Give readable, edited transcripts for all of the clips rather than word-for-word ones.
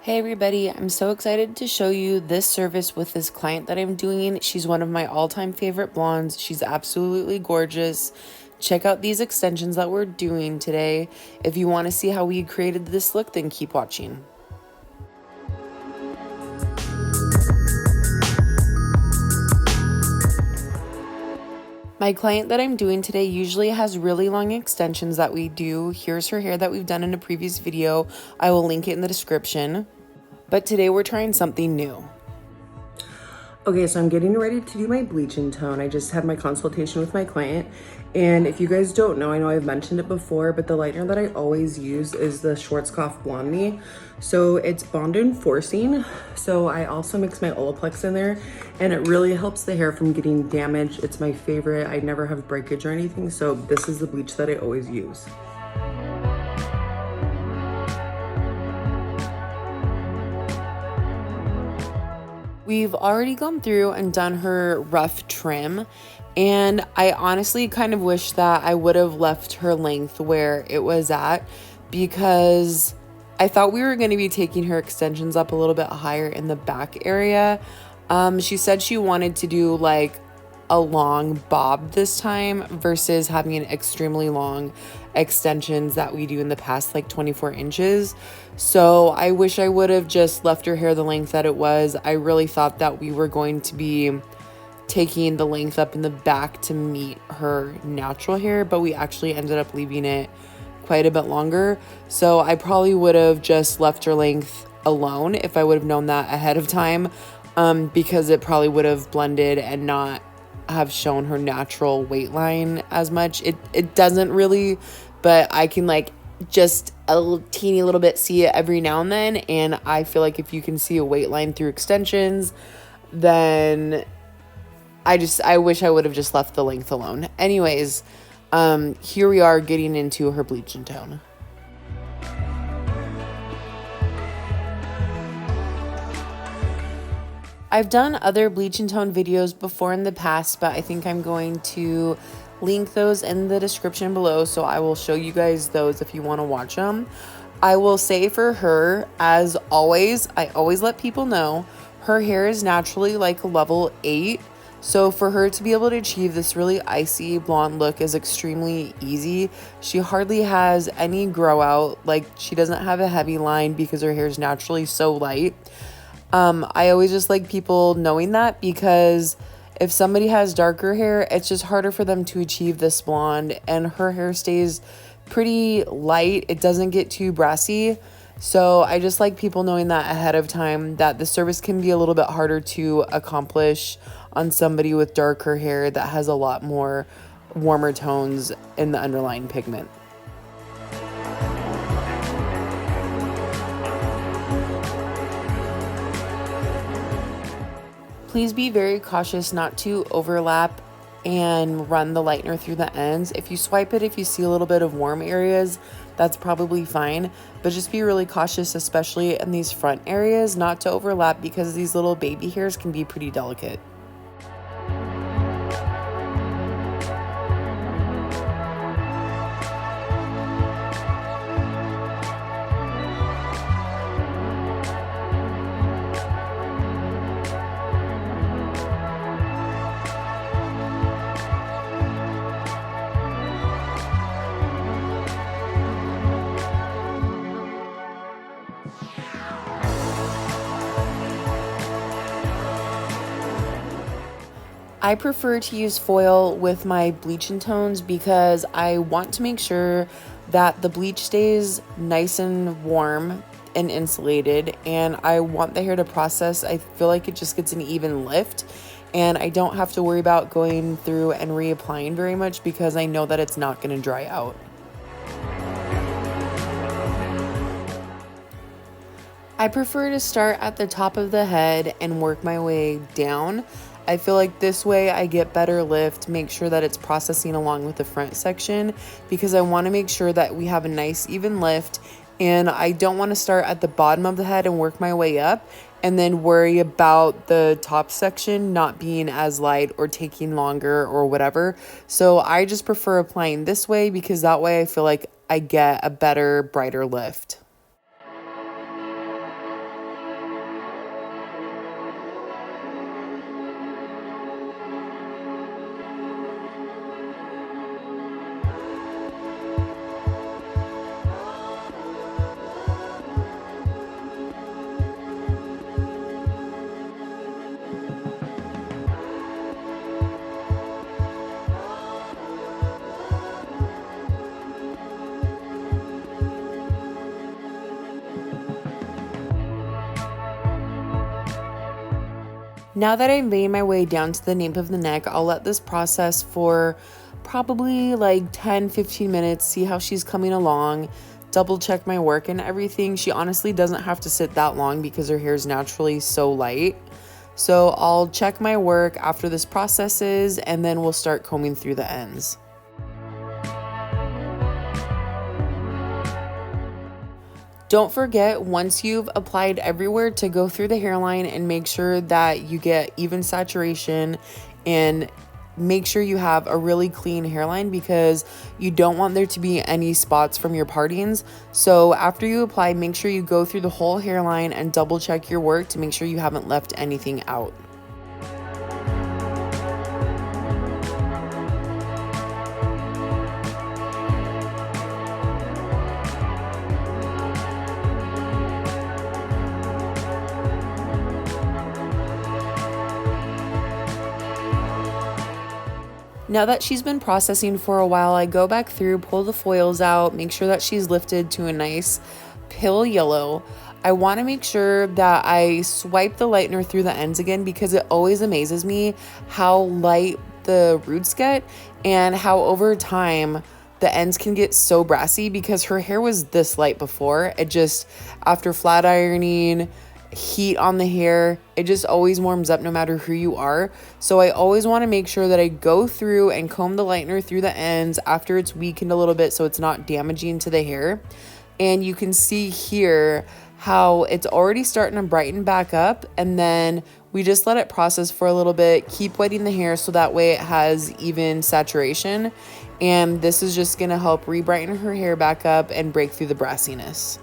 Hey everybody, I'm so excited to show you this service with this client that I'm doing. She's one of my all-time favorite blondes. She's absolutely gorgeous. Check out these extensions that we're doing today. If you want to see how we created this look, then keep watching. My client that I'm doing today usually has really long extensions that we do. Here's her hair that we've done in a previous video. I will link it in the description. But today we're trying something new. Okay, so I'm getting ready to do my bleaching tone. I just had my consultation with my client. And if you guys don't know, I know I've mentioned it before, but the lightener that I always use is the Schwarzkopf Blondie. So it's bond enforcing. So I also mix my Olaplex in there and it really helps the hair from getting damaged. It's my favorite. I never have breakage or anything. So this is the bleach that I always use. We've already gone through and done her rough trim, and I honestly kind of wish that I would have left her length where it was at, because I thought we were going to be taking her extensions up a little bit higher in the back area. She said she wanted to do like a long bob this time versus having an extremely long extensions that we do in the past, like 24 inches. So I wish I would have just left her hair the length that it was. I really thought that we were going to be taking the length up in the back to meet her natural hair, but we actually ended up leaving it quite a bit longer. So I probably would have just left her length alone if I would have known that ahead of time, because it probably would have blended and not have shown her natural weight line as much. It doesn't really, but I can like just a teeny little bit see it every now and then, and I feel like if you can see a weight line through extensions, then I wish I would have just left the length alone. Anyways, here we are getting into her bleaching tone. I've done other bleach and tone videos before in the past, but I think I'm going to link those in the description below, so I will show you guys those if you want to watch them. I will say for her, as always, I always let people know her hair is naturally like a level 8. So for her to be able to achieve this really icy blonde look is extremely easy. She hardly has any grow out, like she doesn't have a heavy line because her hair is naturally so light. I always just like people knowing that, because if somebody has darker hair, it's just harder for them to achieve this blonde, and her hair stays pretty light. It doesn't get too brassy. So I just like people knowing that ahead of time, that the service can be a little bit harder to accomplish on somebody with darker hair that has a lot more warmer tones in the underlying pigment. Please be very cautious not to overlap and run the lightener through the ends. If you swipe it, if you see a little bit of warm areas, that's probably fine. But just be really cautious, especially in these front areas, not to overlap, because these little baby hairs can be pretty delicate. I prefer to use foil with my bleach and tones because I want to make sure that the bleach stays nice and warm and insulated, and I want the hair to process. I feel like it just gets an even lift, and I don't have to worry about going through and reapplying very much because I know that it's not going to dry out. I prefer to start at the top of the head and work my way down. I feel like this way I get better lift, make sure that it's processing along with the front section, because I want to make sure that we have a nice even lift, and I don't want to start at the bottom of the head and work my way up and then worry about the top section not being as light or taking longer or whatever. So I just prefer applying this way because that way I feel like I get a better, brighter lift. Now that I've made my way down to the nape of the neck, I'll let this process for probably like 10-15 minutes, see how she's coming along, double check my work and everything. She honestly doesn't have to sit that long because her hair is naturally so light. So I'll check my work after this processes, and then we'll start combing through the ends. Don't forget, once you've applied everywhere, to go through the hairline and make sure that you get even saturation, and make sure you have a really clean hairline because you don't want there to be any spots from your partings. So after you apply, make sure you go through the whole hairline and double check your work to make sure you haven't left anything out. Now that she's been processing for a while, I go back through, pull the foils out, make sure that she's lifted to a nice pale yellow. I want to make sure that I swipe the lightener through the ends again because it always amazes me how light the roots get and how over time the ends can get so brassy because her hair was this light before. It just, after flat ironing, heat on the hair, it just always warms up no matter who you are. So I always want to make sure that I go through and comb the lightener through the ends after it's weakened a little bit so it's not damaging to the hair. And you can see here how it's already starting to brighten back up, and then we just let it process for a little bit, keep wetting the hair so that way it has even saturation, and this is just going to help re-brighten her hair back up and break through the brassiness.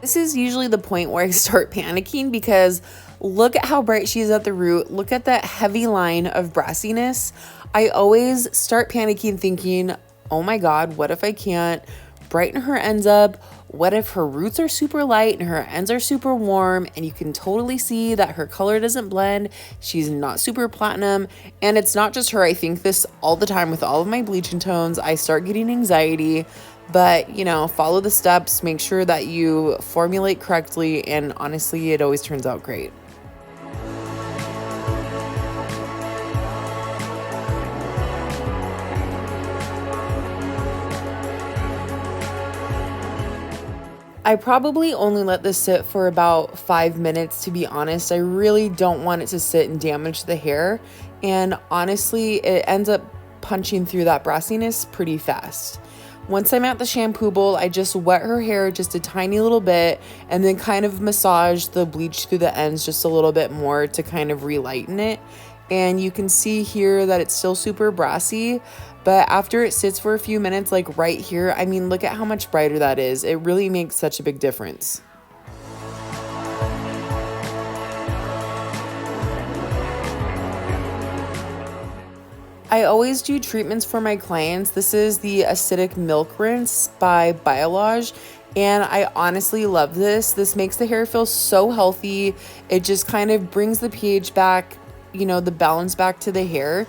This is usually the point where I start panicking because look at how bright she is at the root. Look at that heavy line of brassiness. I always start panicking thinking, oh my God, what if I can't brighten her ends up? What if her roots are super light and her ends are super warm? And you can totally see that her color doesn't blend. She's not super platinum. And it's not just her. I think this all the time with all of my bleaching tones. I start getting anxiety. But, you know, follow the steps, make sure that you formulate correctly, and honestly, it always turns out great. I probably only let this sit for about 5 minutes, to be honest. I really don't want it to sit and damage the hair. And honestly, it ends up punching through that brassiness pretty fast. Once I'm at the shampoo bowl, I just wet her hair just a tiny little bit and then kind of massage the bleach through the ends just a little bit more to kind of relighten it. And you can see here that it's still super brassy, but after it sits for a few minutes, like right here, I mean, look at how much brighter that is. It really makes such a big difference. I always do treatments for my clients. This is the acidic milk rinse by Biolage, and I honestly love this. This makes the hair feel so healthy. It just kind of brings the pH back, you know, the balance back to the hair.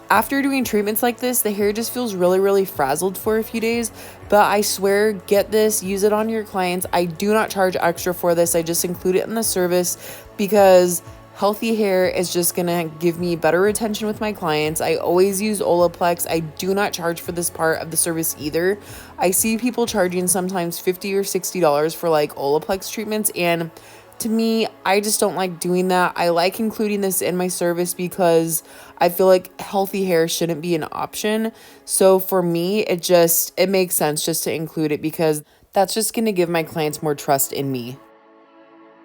After doing treatments like this, the hair just feels really, really frazzled for a few days, but I swear, get this, use it on your clients. I do not charge extra for this. I just include it in the service because healthy hair is just gonna give me better retention with my clients. I always use Olaplex. I do not charge for this part of the service either. I see people charging sometimes $50 or $60 for like Olaplex treatments, and to me, I just don't like doing that. I like including this in my service because I feel like healthy hair shouldn't be an option. So for me, it makes sense just to include it because that's just gonna give my clients more trust in me.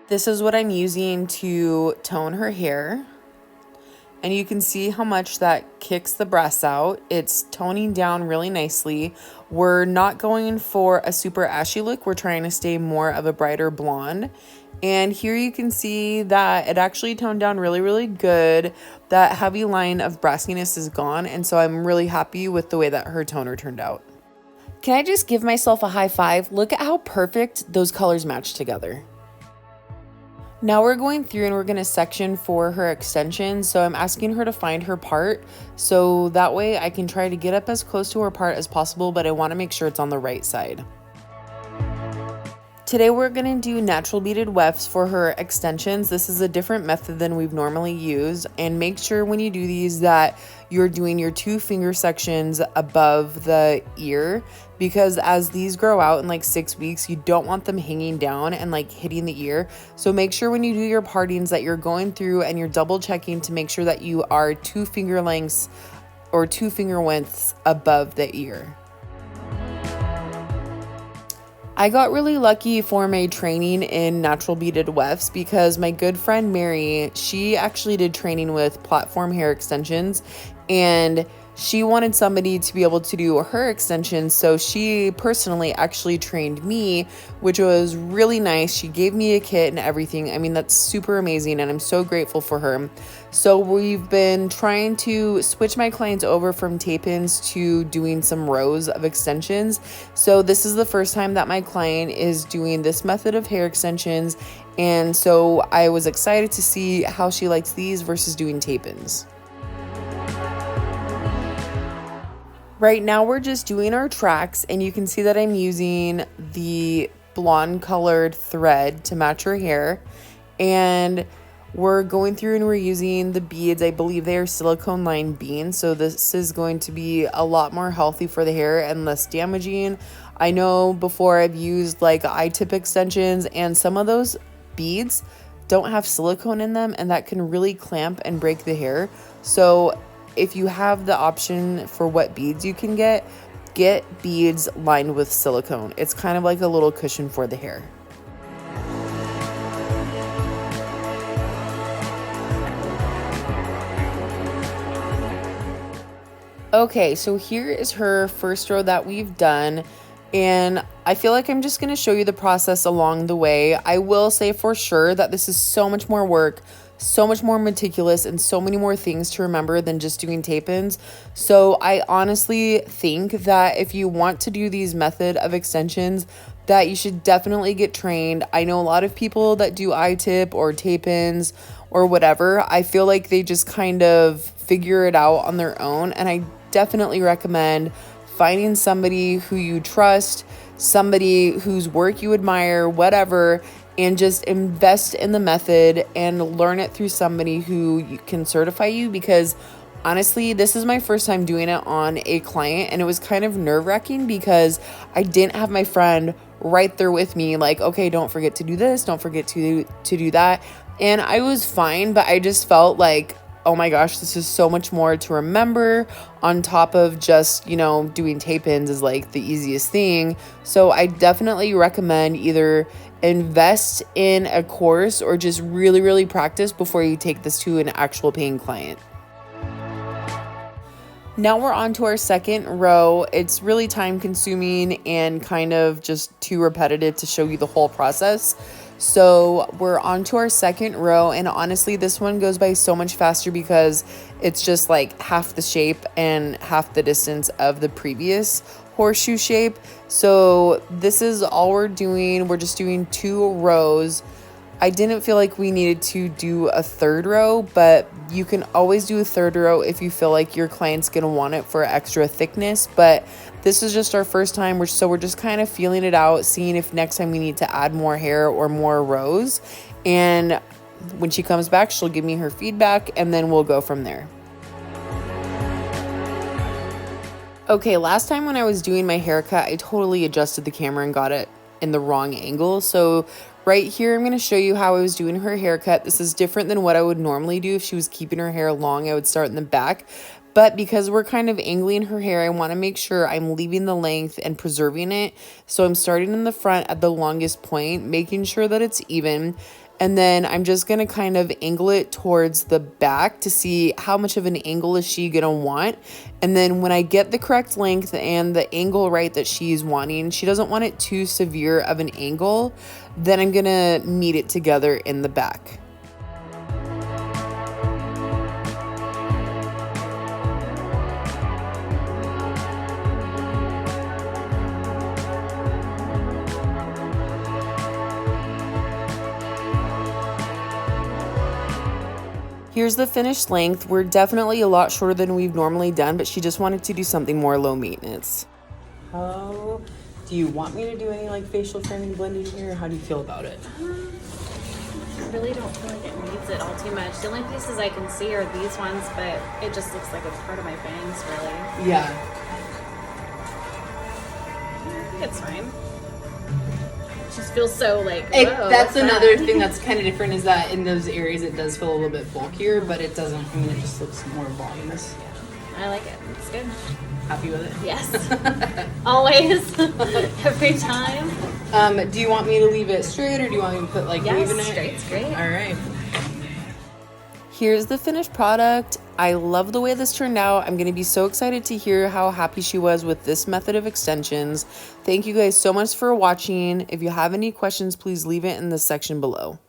This is what I'm using to tone her hair. And you can see how much that kicks the breasts out. It's toning down really nicely. We're not going for a super ashy look. We're trying to stay more of a brighter blonde. And here you can see that it actually toned down really, really good. That heavy line of brassiness is gone. And so I'm really happy with the way that her toner turned out. Can I just give myself a high five? Look at how perfect those colors match together. Now we're going through and we're going to section for her extensions. So I'm asking her to find her part. So that way I can try to get up as close to her part as possible, but I want to make sure it's on the right side. Today we're going to do natural beaded wefts for her extensions. This is a different method than we've normally used, and make sure when you do these that you're doing your 2 finger sections above the ear, because as these grow out in like 6 weeks, you don't want them hanging down and like hitting the ear. So make sure when you do your partings that you're going through and you're double checking to make sure that you are 2 finger lengths or 2 finger widths above the ear. I got really lucky for my training in natural beaded wefts because my good friend Mary, she actually did training with platform hair extensions, and she wanted somebody to be able to do her extensions. So she personally actually trained me, which was really nice. She gave me a kit and everything. I mean, that's super amazing, and I'm so grateful for her. So we've been trying to switch my clients over from tape-ins to doing some rows of extensions. So this is the first time that my client is doing this method of hair extensions. And so I was excited to see how she likes these versus doing tape-ins. Right now we're just doing our tracks, and you can see that I'm using the blonde colored thread to match her hair, and we're going through and we're using the beads. I believe they are silicone lined beans, so this is going to be a lot more healthy for the hair and less damaging. I know before I've used like I-tip extensions, and some of those beads don't have silicone in them, and that can really clamp and break the hair. So if you have the option for what beads you can get beads lined with silicone. It's kind of like a little cushion for the hair. Okay, so here is her first row that we've done, and I feel like I'm just going to show you the process along the way. I will say for sure that this is so much more work, so much more meticulous, and so many more things to remember than just doing tape-ins. So I honestly think that if you want to do these method of extensions, that you should definitely get trained. I know a lot of people that do I-tip or tape-ins or whatever. I feel like they just kind of figure it out on their own, and I definitely recommend finding somebody who you trust, somebody whose work you admire, whatever, and just invest in the method and learn it through somebody who can certify you, because honestly, this is my first time doing it on a client, and it was kind of nerve-wracking because I didn't have my friend right there with me like, okay, don't forget to do this, don't forget to do that. And I was fine, but I just felt like, oh my gosh, this is so much more to remember on top of just, doing tape-ins is like the easiest thing. So I definitely recommend either invest in a course or just really, really practice before you take this to an actual paying client. Now we're on to our second row. It's really time consuming and kind of just too repetitive to show you the whole process. So we're on to our second row, and honestly, this one goes by so much faster because it's just like half the shape and half the distance of the previous horseshoe shape. So this is all we're doing. We're just doing 2 rows. I didn't feel like we needed to do a third row, but you can always do a third row if you feel like your client's gonna want it for extra thickness. But this is just our first time, so we're just kind of feeling it out, seeing if next time we need to add more hair or more rows. And when she comes back, she'll give me her feedback, and then we'll go from there. Okay, last time when I was doing my haircut, I totally adjusted the camera and got it in the wrong angle. So right here, I'm going to show you how I was doing her haircut. This is different than what I would normally do. If she was keeping her hair long, I would start in the back. But because we're kind of angling her hair, I want to make sure I'm leaving the length and preserving it. So I'm starting in the front at the longest point, making sure that it's even. And then I'm just going to kind of angle it towards the back to see how much of an angle is she going to want. And then when I get the correct length and the angle right that she's wanting, she doesn't want it too severe of an angle, then I'm going to meet it together in the back. Here's the finished length. We're definitely a lot shorter than we've normally done, but she just wanted to do something more low maintenance. How do you want me to do any like facial framing blending here? How do you feel about it? I really don't feel like it needs it all too much. The only pieces I can see are these ones, but it just looks like it's part of my bangs, really. Yeah. I think it's fine. It just feels so like, whoa, That's what's another that? thing that's kind of different is that in those areas it does feel a little bit bulkier, but it doesn't, I mean, it just looks more voluminous. I like it. It's good. Happy with it? Yes. Always. Every time. Do you want me to leave it straight or do you want me to put like weave in it? Straight's great. All right. Here's the finished product. I love the way this turned out. I'm going to be so excited to hear how happy she was with this method of extensions. Thank you guys so much for watching. If you have any questions, please leave it in the section below.